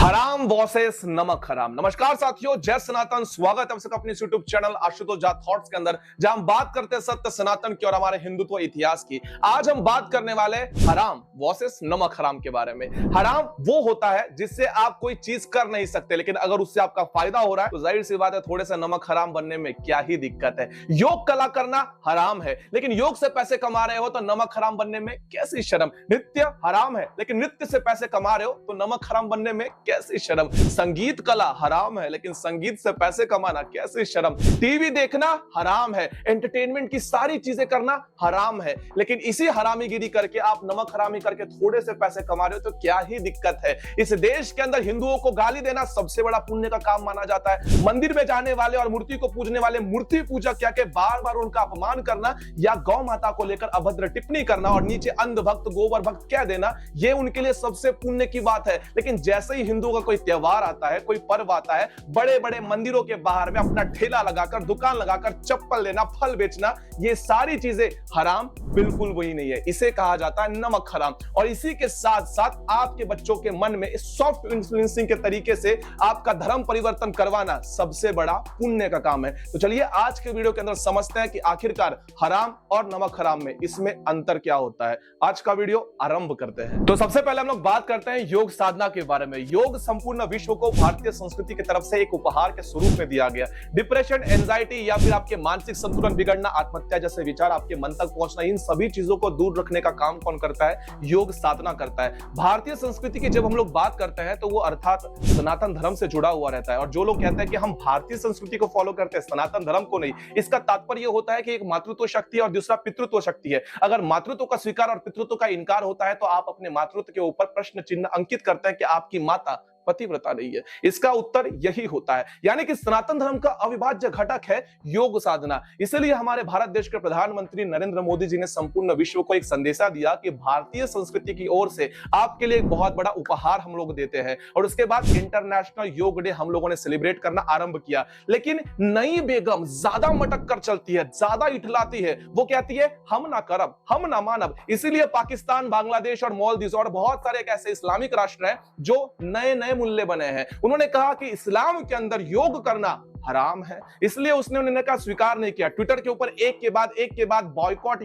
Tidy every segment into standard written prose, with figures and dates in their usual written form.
हराम वर्सेस नमक हराम। नमस्कार साथियों, जय सनातन। स्वागत है आप सबका अपने YouTube channel Ashutosh Jha thoughts के अंदर, जहां हम बात करते हैं सत्य सनातन की और हमारे हिंदुत्व इतिहास की। आज हम बात करने वाले हराम वर्सेस नमक हराम के बारे में। हराम वो होता है जिससे आप कोई चीज कर नहीं सकते, लेकिन अगर उससे आपका फायदा हो रहा है तो जाहिर सी बात है थोड़े से नमक हराम बनने में क्या ही दिक्कत है। योग कला करना हराम है, लेकिन योग से पैसे कमा रहे हो तो नमक हराम बनने में कैसी शर्म। नृत्य हराम है, लेकिन नृत्य से पैसे कमा रहे हो तो नमक हराम बनने में कैसी शर्म। संगीत कला हराम है, लेकिन संगीत से पैसे कमाना कैसी शर्म। टीवी देखना हराम है, एंटरटेनमेंट की सारी चीजें करना हराम है, लेकिन इसी हरामीगिरी करके आप नमक हरामी करके थोड़े से पैसे कमा रहे हो तो क्या ही दिक्कत है। इस देश के अंदर हिंदुओं को गाली देना सबसे बड़ा पुण्य का काम माना जाता है। मंदिर में जाने वाले और मूर्ति को पूजने वाले मूर्ति पूजा क्या के बार बार उनका अपमान करना या गौ माता को लेकर अभद्र टिप्पणी करना और नीचे अंध भक्त गोबर भक्त कह देना, ये उनके लिए सबसे पुण्य की बात है। लेकिन जैसे ही हिंदुओं का कोई त्योहार आता है, कोई पर्व आता है, बड़े बड़े मंदिरों के बाहर में अपना ठेला लगाकर, दुकान लगाकर चप्पल लेना, फल बेचना, ये सारी चीजें हराम बिल्कुल वही नहीं है। इसे कहा जाता है नमक हराम। और इसी के साथ साथ आपके बच्चों के मन में सॉफ्ट इन्फ्लुएंसिंग के तरीके से आपका धर्म परिवर्तन करवाना सबसे बड़ा पुण्य का काम है। तो चलिए आज के वीडियो के अंदर समझते हैं कि आखिरकार हराम और नमक हराम में इसमें अंतर क्या होता है। आज का वीडियो आरंभ करते हैं। तो सबसे पहले हम लोग बात करते हैं योग साधना के बारे में। योग संपूर्ण विश्व को भारतीय संस्कृति की तरफ से एक उपहार के स्वरूप में दिया गया। डिप्रेशन, एंजाइटी या फिर आपके मानसिक संतुलन बिगड़ना, आत्महत्या जैसे विचार आपके मन तक पहुंचना, इन सभी चीजों को दूर रखने का काम कौन करता है? योग साधना करता है। भारतीय संस्कृति की जब हम लोग बात करते हैं तो वो अर्थात सनातन धर्म से जुड़ा हुआ रहता है। और जो लोग कहते हैं कि हम भारतीय संस्कृति को फॉलो करते हैं, सनातन धर्म को नहीं, इसका तात्पर्य होता है कि एक मातृत्व शक्ति है और दूसरा पितृत्व शक्ति है। अगर मातृत्व का स्वीकार और पितृत्व का इनकार होता है तो आप अपने मातृत्व के ऊपर प्रश्न चिन्ह अंकित करते हैं कि आपकी माता पतिव्रता नहीं है। इसका उत्तर यही होता है, यानी कि सनातन धर्म का अविभाज्य घटक है योग साधना। इसलिए हमारे भारत देश के प्रधानमंत्री नरेंद्र मोदी जी ने संपूर्ण विश्व को एक संदेशा दिया कि भारतीय संस्कृति की ओर से आपके लिए एक बहुत बड़ा उपहार हम लोग देते हैं। और उसके बाद इंटरनेशनल योग डे हम लोगों ने सेलिब्रेट करना आरंभ किया। लेकिन नई बेगम ज्यादा मटक कर चलती है, ज्यादा इठलाती है। वो कहती है हम ना करब, हम ना मानब। इसीलिए पाकिस्तान, बांग्लादेश और मालदीव और बहुत सारे एक ऐसे इस्लामिक राष्ट्र हैं जो नए नए मूल्य बने हैं। उन्होंने कहा कि इस्लाम के अंदर योग करना हराम है, इसलिए उसने उन्होंने कहा स्वीकार नहीं किया। ट्विटर के ऊपर एक के बाद बॉयकॉट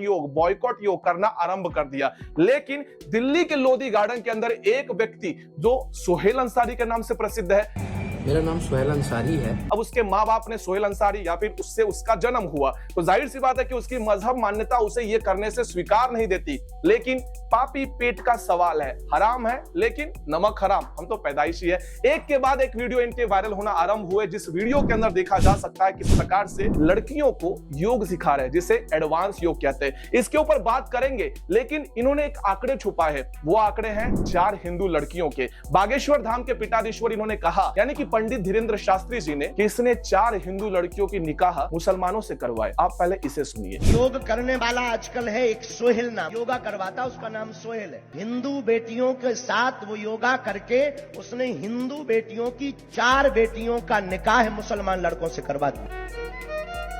योग करना आरंभ कर दिया। लेकिन दिल्ली के लोधी गार्डन के अंदर एक व्यक्ति जो सोहेल अंसारी के नाम से प्रसिद्ध है, मेरा नाम सोहेल अंसारी है। अब उसके माँ बाप ने सोहेल अंसारी या फिर उससे उसका जन्म हुआ, तो जाहिर सी बात है कि उसकी मजहब मान्यता उसे ये करने से स्वीकार नहीं देती। लेकिन पापी पेट का सवाल है, हराम है लेकिन नमक हराम, हम तो पैदाइशी है। एक के बाद एक वीडियो इनके वायरल होना आरंभ हुए, जिस वीडियो के अंदर देखा जा सकता है किस प्रकार से लड़कियों को योग सिखा रहे हैं, जिसे एडवांस योग कहते हैं। इसके ऊपर बात करेंगे, लेकिन इन्होंने एक आंकड़े छुपा है। वो आंकड़े हैं 4 हिंदू लड़कियों के। बागेश्वर धाम के पीठाधीश्वर इन्होंने कहा, यानी कि पंडित धीरेन्द्र शास्त्री जी ने, कि इसने 4 हिंदू लड़कियों की निकाह मुसलमानों से करवाए। आप पहले इसे सुनिए। योग करने वाला आजकल है एक सोहेल नाम, योगा करवाता, उसका नाम सोहेल है। हिंदू बेटियों के साथ वो योगा करके उसने हिंदू बेटियों की 4 बेटियों का निकाह मुसलमान लड़कों से करवा दिया।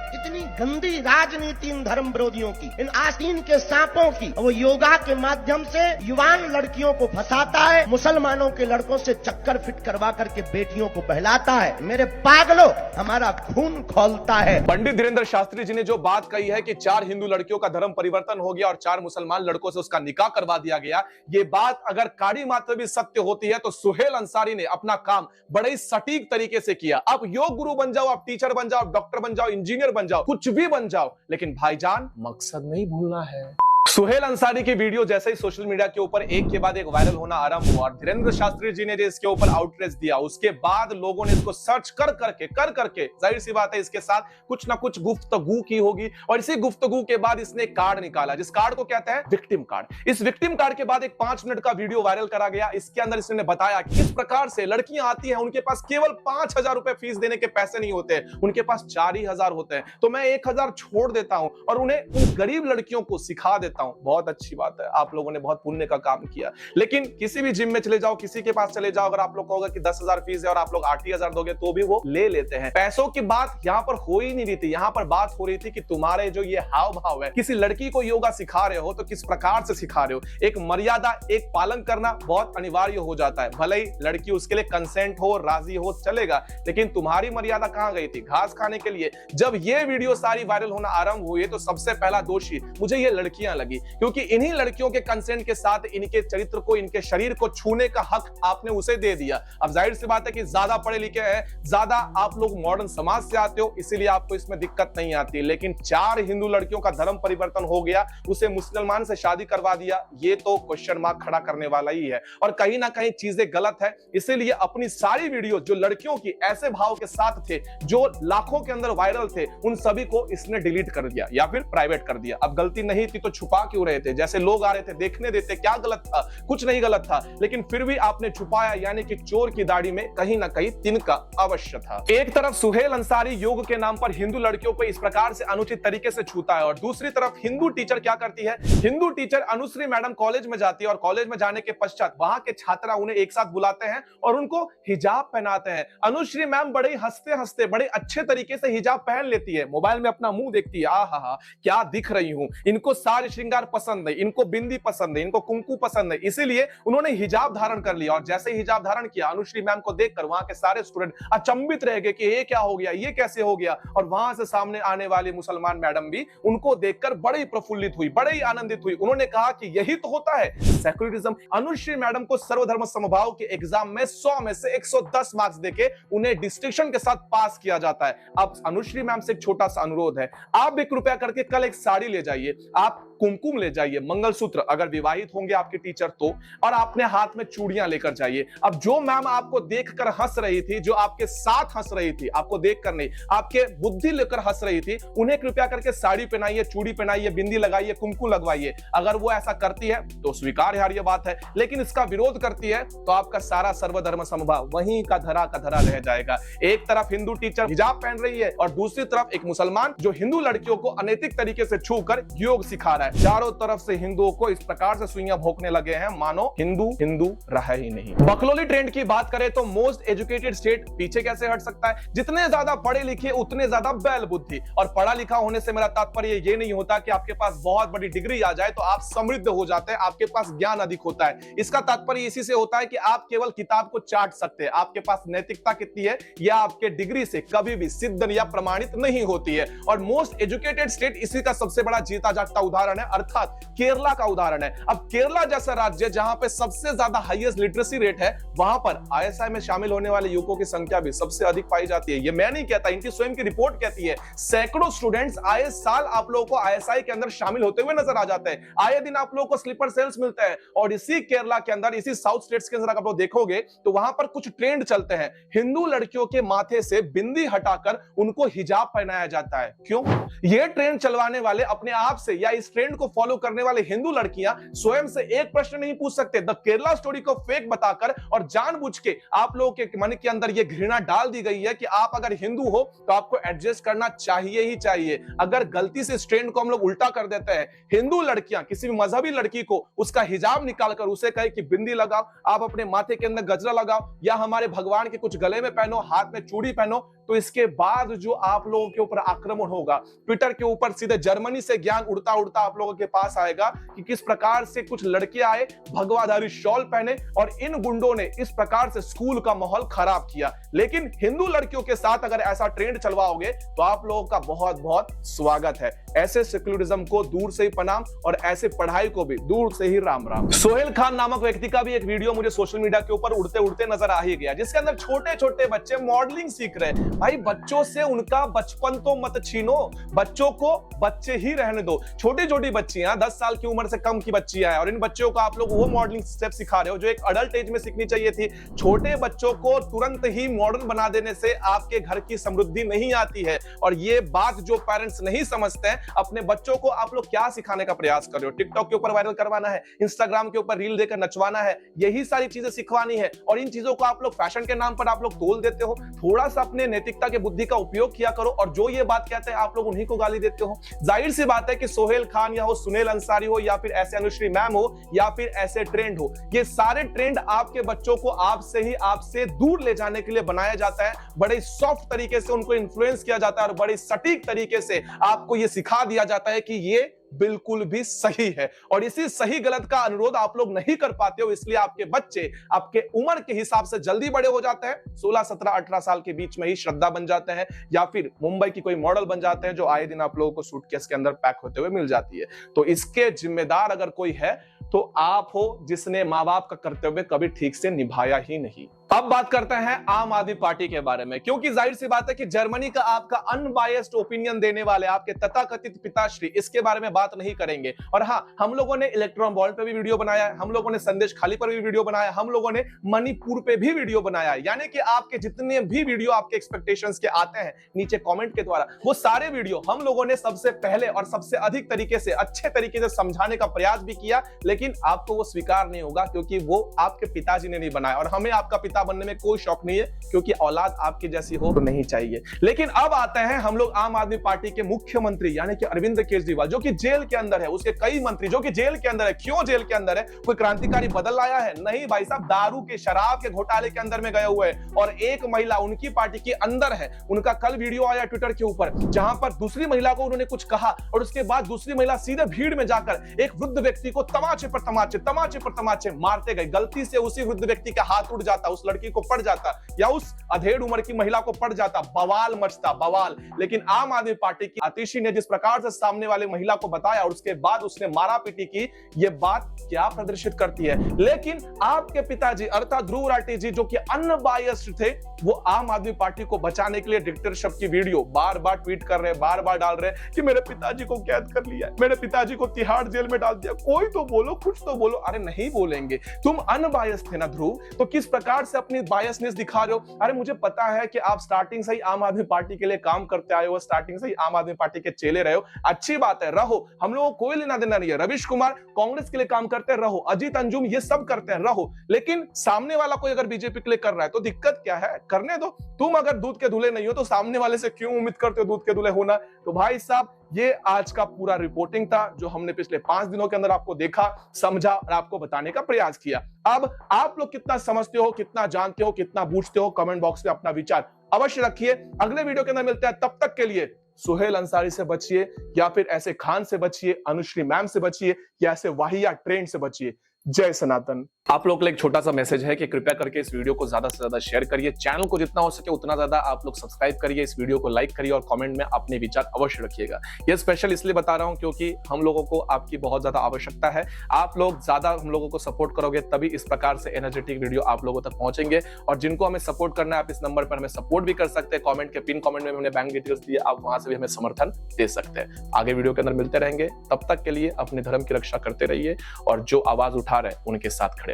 कितनी गंदी राजनीति इन धर्म विरोधियों की, इन आस्तीन के सांपों की। वो योगा के माध्यम से युवान लड़कियों को फंसाता है, मुसलमानों के लड़कों से चक्कर फिट करवा करके बेटियों को बहलाता है। मेरे पागलों, हमारा खून खौलता है। पंडित धीरेन्द्र शास्त्री जी ने जो बात कही है कि 4 हिंदू लड़कियों का धर्म परिवर्तन हो गया और 4 मुसलमान लड़कों से उसका निकाह करवा दिया गया, ये बात अगर काड़ी मात्र भी सत्य होती है तो सोहेल अंसारी ने अपना काम बड़े ही सटीक तरीके से किया। आप योग गुरु बन जाओ, आप टीचर बन जाओ, डॉक्टर बन जाओ, इंजीनियर बन जाओ, कुछ भी बन जाओ, लेकिन भाईजान मकसद नहीं भूलना है। सोहेल अंसारी की वीडियो जैसे ही सोशल मीडिया के ऊपर एक के बाद एक वायरल होना आरंभ हुआ और धीरेन्द्र शास्त्री जी ने इसके ऊपर आउटरीच दिया, उसके बाद लोगों ने इसको सर्च कर करके जाहिर सी बात है इसके साथ कुछ ना कुछ गुफ्तगू की होगी। और इसी गुफ्तगू के बाद इसने एक कार्ड निकाला, जिस कार्ड को कहते हैं विक्टिम कार्ड। इस विक्टिम कार्ड के बाद एक 5 मिनट का वीडियो वायरल करा गया। इसके अंदर इसने बताया कि किस प्रकार से लड़कियां आती हैं, उनके पास केवल 5,000 रुपए फीस देने के पैसे नहीं होते, उनके पास 4,000 होते हैं। तो मैं 1,000 छोड़ देता हूं और उन्हें उन गरीब लड़कियों को सिखा देता हूं। हूं, बहुत अच्छी बात है, आप लोगों ने बहुत पुण्य का काम किया। लेकिन किसी भी जिम में चले जाओ, किसी के पास चले जाओ, अगर आप लोग कहोगे कि 10,000 फीस है और आप लोग 8,000 दोगे तो भी वो ले लेते हैं। पैसों की बात यहाँ पर हो ही नहीं रही थी, यहाँ पर बात हो रही थी कि तुम्हारे जो ये हाव भाव है, किसी लड़की को योगा सिखा रहे हो तो किस प्रकार से सिखा रहे हो। एक मर्यादा, एक पालन करना बहुत अनिवार्य हो जाता है। भले ही लड़की उसके लिए कंसेंट हो, राजी हो, चलेगा, लेकिन तुम्हारी मर्यादा कहां गई थी? घास खाने के लिए। जब ये वीडियो सारी वायरल होना आरंभ हुई तो सबसे पहला दोषी मुझे ये लड़कियां लगी, क्योंकि इन्हीं लड़कियों के कंसेंट के साथ इनके चरित्र को, इनके शरीर को छूने का हक आपने उसे दे दिया। अब जाहिर सी बात है कि ज्यादा पढ़े लिखे हैं, ज्यादा आप लोग मॉडर्न समाज से आते हो, इसीलिए आपको इसमें दिक्कत नहीं आती। लेकिन 4 हिंदू लड़कियों का धर्म परिवर्तन हो गया, उसे मुसलमान से शादी करवा दिया, ये तो क्वेश्चन मार्क खड़ा करने वाला ही है और कहीं ना कहीं चीजें गलत है। इसीलिए अपनी सारी वीडियो जो लड़कियों की ऐसे भाव के साथ थे, जो लाखों के अंदर वायरल थे, उन सभी को इसने डिलीट कर दिया या फिर प्राइवेट कर दिया। अब गलती नहीं थी तो छुपा क्यों रहे थे? जैसे लोग आ रहे थे देखने देते, क्या गलत था? कुछ नहीं गलत था, लेकिन फिर भी आपने छुपाया, यानी कि चोर की दाढ़ी में कहीं ना कहीं तिनका अवश्य था। एक तरफ सुहेल अंसारी योग के नाम पर हिंदू लड़कियों को इस प्रकार से अनुचित तरीके से छूता है और दूसरी तरफ हिंदू टीचर क्या करती है? Hindu teacher Anushree madam college में जाती है और कॉलेज में जाने के पश्चात वहां के छात्रा उन्हें एक साथ बुलाते हैं और उनको हिजाब पहनाते हैं। अनुश्री मैम बड़े हंसते हंसते बड़े अच्छे तरीके से हिजाब पहन लेती है, मोबाइल में अपना मुंह देखती है, आहा क्या दिख रही हूं, इनको सारे श्रृंगार पसंद है, इनको बिंदी पसंद है, इनको कुंकू पसंद है, इसीलिए उन्होंने हिजाब धारण कर लिया। और जैसे हिजाब धारण किया, अनुश्री मैम को देखकर वहां के सारे स्टूडेंट अचंभित रह गए कि ये क्या हो गया, ये कैसे हो गया। और वहां से सामने आने वाली मुसलमान मैडम भी उनको देखकर बड़े ही प्रफुल्लित हुई, बड़े ही आनंदित हुई। उन्होंने कहा कि यही तो होता है सेक्युलरिज्म। अनुश्री मैडम को सर्वधर्म समभाव के एग्जाम में 100 में से 110 मार्क्स देके उन्हें डिस्टिंक्शन के साथ पास किया जाता है। अब अनुश्री मैम से एक छोटा सा अनुरोध है, आप भी कृपया करके कल एक साड़ी ले जाइए, आप कुमकुम ले जाइए, मंगलसूत्र अगर विवाहित होंगे आपके टीचर तो, और अपने हाथ में चूड़ियां लेकर जाइए। अब जो मैम आपको देखकर हंस रही थी, जो आपके साथ हंस रही थी, आपको देखकर नहीं, आपके बुद्धि लेकर हंस रही थी, उन्हें कृपया करके साड़ी पहनाइए, चूड़ी पहनाइए, बिंदी लगाइए, कुमकुम लगवाइए। अगर वो ऐसा करती है तो स्वीकार है, ये बात है, लेकिन इसका विरोध करती है तो आपका सारा सर्वधर्म समभाव वहीं का धरा रह जाएगा। एक तरफ हिंदू टीचर हिजाब पहन रही है और दूसरी तरफ एक मुसलमान जो हिंदू लड़कियों को अनैतिक तरीके से छूकर योग सिखा रहा है। चारों तरफ से हिंदुओं को इस प्रकार से सुइयां भोंकने लगे हैं मानो हिंदू हिंदू रहा ही नहीं। बकलोली ट्रेंड की बात करें तो मोस्ट एजुकेटेड स्टेट पीछे कैसे हट सकता है? जितने ज्यादा पढ़े लिखे उतने ज्यादा बैल बुद्धि। और पढ़ा लिखा होने से मेरा तात्पर्य ये नहीं होता कि आपके पास बहुत बड़ी डिग्री आ जाए तो आप समृद्ध हो जाते हैं, आपके पास ज्ञान अधिक होता है। इसका तात्पर्य इसी से होता है कि आप केवल किताब को चाट सकते हैं, आपके पास नैतिकता कितनी है यह आपके डिग्री से कभी भी सिद्ध या प्रमाणित नहीं होती है। और मोस्ट एजुकेटेड स्टेट इसी का सबसे बड़ा जीता जागता उदाहरण है, अर्थात केरला का उदाहरण है। अब केरला जैसा राज्य जहां पे सबसे ज्यादा हाईएस्ट लिटरेसी रेट है, वहां पर आईएसआई में शामिल होने वाले युवकों की संख्या भी सबसे अधिक पाई जाती है। ये मैं नहीं कहता, इनकी स्वयं की रिपोर्ट कहती है। सैकड़ों स्टूडेंट्स आए साल आप लोगों को आईएसआई के अंदर शामिल होते हुए नजर आ जाते हैं। आए दिन आप लोगों को स्लीपर सेल्स मिलते हैं। और इसी केरला के अंदर, इसी साउथ स्टेट्स के अंदर आप लोग देखोगे तो वहां पर कुछ ट्रेंड चलते हैं। हिंदू लड़कियों के माथे से बिंदी हटाकर उनको हिजाब पहनाया जाता है। क्यों? यह ट्रेंड चलवाने वाले अपने आप से या इस ट्रेंड को फॉलो करने वाले हिंदू लड़कियां स्वयं से एक प्रश्न नहीं पूछ सकते। द केरला स्टोरी को फेक बताकर और जानबूझ के आप लोगों के मन के अंदर यह घृणा डाल दी गई है कि आप अगर हिंदू हो तो आपको एडजस्ट करना चाहिए ही चाहिए। अगर गलती से इस ट्रेंड को हम लोग उल्टा कर देते हैं, हिंदू लड़कियां किसी भी मजहबी लड़की को उसका हिजाब निकालकर उसे कहे कि बिंदी लगाओ, आप अपने माथे के अंदर गजरा लगाओ, या हमारे भगवान के कुछ गले में पहनो, हाथ में चूड़ी पहनो, तो इसके बाद जो आप लोगों के ऊपर आक्रमण होगा, ट्विटर के ऊपर सीधे जर्मनी से ज्ञान उड़ता उड़ता आप लोगों के पास आएगा कि किस प्रकार से कुछ लड़कियां आए, भगवाधारी शॉल पहने और इन गुंडों ने इस प्रकार से स्कूल का माहौल खराब किया। लेकिन हिंदू लड़कियों के साथ अगर ऐसा ट्रेंड चलवाओगे तो आप लोगों का बहुत बहुत स्वागत है। ऐसे सेक्युलरिज्म को दूर से ही प्रणाम और ऐसे पढ़ाई को भी दूर से ही राम राम। सोहेल खान नामक व्यक्ति का भी एक वीडियो मुझे सोशल मीडिया के ऊपर उड़ते उड़ते नजर आ ही गया, जिसके अंदर छोटे छोटे बच्चे मॉडलिंग सीख रहे हैं। भाई बच्चों से उनका बचपन तो मत छीनो, बच्चों को बच्चे ही रहने दो। छोटी छोटी बच्चियां, 10 साल की उम्र से कम की बच्चियां हैं और इन बच्चों को आप लोग वो मॉडलिंग स्टेप सिखा रहे हो जो एक अडल्ट एज में सीखनी चाहिए थी। छोटे बच्चों को तुरंत ही मॉडर्न बना देने से आपके घर की समृद्धि नहीं आती है। और ये बात जो पेरेंट्स नहीं समझते हैं, अपने बच्चों को आप लोग क्या सिखाने का प्रयास कर रहे हो? टिकटॉक के ऊपर वायरल करवाना है, इंस्टाग्राम के ऊपर रील देकर नचवाना है, यही सारी चीजें सिखवानी है। और इन चीजों को आप लोग फैशन के नाम पर आप लोग तोल देते हो। थोड़ा सा अपने नैतिकता के बुद्धि का उपयोग किया करो और जो ये बात कहते हैं आप लोग उन्हीं को गाली देते हो। जाहिर सी बात है कि सोहेल खान या वो सुनील अंसारी हो, या फिर ऐसे अनुश्री मैम हो, या फिर ऐसे ट्रेंड हो, ये सारे ट्रेंड आपके बच्चों को आपसे दूर ले जाने के लिए बनाया जाता है। बड़े सॉफ्ट तरीके से उनको इन्फ्लुएंस किया जाता है और बड़े सटीक तरीके से आपको ये सिखा दिया जाता है कि ये बिल्कुल भी सही है। और इसी सही गलत का अनुरोध आप लोग नहीं कर पाते हो, इसलिए आपके बच्चे आपके उम्र के हिसाब से जल्दी बड़े हो जाते हैं। 16, 17, 18 साल के बीच में ही श्रद्धा बन जाते हैं, या फिर मुंबई की कोई मॉडल बन जाते हैं जो आए दिन आप लोगों को सूटकेस के अंदर पैक होते हुए मिल जाती है। तो इसके जिम्मेदार अगर कोई है तो आप हो, जिसने माँ बाप का कर्तव्य कभी ठीक से निभाया ही नहीं। अब बात करते हैं आम आदमी पार्टी के बारे में, क्योंकि जाहिर सी बात है कि जर्मनी का आपका अनबायस्ड ओपिनियन देने वाले आपके तथाकथित पिताश्री इसके बारे में बात नहीं करेंगे। और हाँ, हम लोगों ने इलेक्ट्रॉन बॉन्ड पे भी वीडियो बनाया है, हम लोगों ने संदेश खाली पर भी वीडियो बनाया, हम लोगों ने मणिपुर पे भी वीडियो बनाया है। यानी कि आपके जितने भी वीडियो आपके एक्सपेक्टेशंस के आते हैं नीचे कमेंट के द्वारा, वो सारे वीडियो हम लोगों ने सबसे पहले और सबसे अधिक तरीके से, अच्छे तरीके से समझाने का प्रयास भी किया, लेकिन आपको वो स्वीकार नहीं होगा क्योंकि वो आपके पिताजी ने नहीं बनाया। और हमें आपका पिता बनने में कोई शौक नहीं है, क्योंकि औलाद आपकी जैसी हो तो नहीं चाहिए। लेकिन अब आते हैं हम लोग आम आदमी पार्टी के मुख्यमंत्री यानी कि अरविंद केजरीवाल, जो कि जेल के अंदर है, उसके कई मंत्री जो कि जेल के अंदर है। क्यों जेल के अंदर है? कोई क्रांतिकारी बदल आया है? नहीं भाई साहब, दारू के, शराब के घोटाले के अंदर में गए हुए हैं। और एक महिला उनकी पार्टी के अंदर है, उनका कल वीडियो आया ट्विटर के ऊपर, जहां पर दूसरी महिला को उन्होंने कुछ कहा और उसके बाद दूसरी महिला सीधे भीड़ में जाकर एक वृद्ध व्यक्ति को तमाचे पर तमाचे मारते गए। गलती से उसी वृद्ध व्यक्ति का हाथ उड़ जाता, उस लड़की को पड़ जाता, या उस अधेड़ उम्र की महिला को पड़ जाता, बवाल मचता, बवाल। लेकिन आम आदमी पार्टी की आतिशी ने जिस प्रकार से सामने वाले महिला को बताया और उसके बाद उसने मारा पीटी की, ये बात क्या प्रदर्शित करती है। लेकिन आपके पिताजी अर्थात ध्रुव राठी जी, जो कि अनबायस्ड थे, वो आम आदमी पार्टी को बचाने के लिए डिक्टेटरशिप की वीडियो बार बार ट्वीट कर रहे हैं, बार बार डाल रहे हैं कि मेरे पिताजी को कैद कर लिया, मेरे पिताजी को तिहाड़ जेल में डाल दिया। कोई तो बोलो, कुछ तो बोलो। अरे नहीं बोलेंगे, तुम अनबायस्ड थे ना ध्रुव, तो किस प्रकार से अपनी बायसनेस दिखा रहे हो? अरे मुझे पता है कि आप स्टार्टिंग से ही आम आदमी पार्टी के लिए काम करते आए हो, स्टार्टिंग से ही आम आदमी पार्टी के चेले रहे हो, अच्छी बात है, रहो, हम लोगों को कोई लेना देना नहीं है। रविश कुमार कांग्रेस के लिए काम करते हैं, रहो, अजीत अंजुम ये सब करते हैं, रहो। लेकिन सामने वाला कोई अगर बीजेपी के लिए कर रहा है तो दिक्कत क्या है? करने दो। तुम अगर दूध के दूल्हे नहीं हो तो सामने वाले से क्यों उम्मीद करते हो दूध के दूल्हे होना? तो भाई साहब, ये आज का पूरा रिपोर्टिंग था जो हमने पिछले 5 दिनों के अंदर आपको देखा, समझा और आपको बताने का प्रयास किया। अब आप लोग कितना समझते हो, कितना जानते हो, कितना बूझते हो, कमेंट बॉक्स में अपना विचार अवश्य रखिए। अगले वीडियो के अंदर मिलते हैं, तब तक के लिए सुहेल अंसारी से बचिए, या फिर ऐसे खान से बचिए, अनुश्री मैम से बचिए, या ऐसे वाहिया ट्रेंड से बचिए। जय सनातन। आप लोग के लिए एक छोटा सा मैसेज है कि कृपया करके इस वीडियो को ज्यादा से ज्यादा शेयर करिए, चैनल को जितना हो सके उतना ज्यादा आप लोग सब्सक्राइब करिए, इस वीडियो को लाइक करिए और कमेंट में अपने विचार अवश्य रखिएगा। ये स्पेशल इसलिए बता रहा हूं क्योंकि हम लोगों को आपकी बहुत ज्यादा आवश्यकता है। आप लोग ज्यादा हम लोगों को सपोर्ट करोगे तभी इस प्रकार से एनर्जेटिक वीडियो आप लोगों तक पहुंचेंगे। और जिनको हमें सपोर्ट करना है, आप इस नंबर पर हमें सपोर्ट भी कर सकते हैं। कमेंट के पिन कमेंट में हमने बैंक डिटेल्स दिए, आप वहां से भी हमें समर्थन दे सकते हैं। आगे वीडियो के अंदर मिलते रहेंगे, तब तक के लिए अपने धर्म की रक्षा करते रहिए और जो आवाज उठा रहे हैं उनके साथ खड़े रहिए।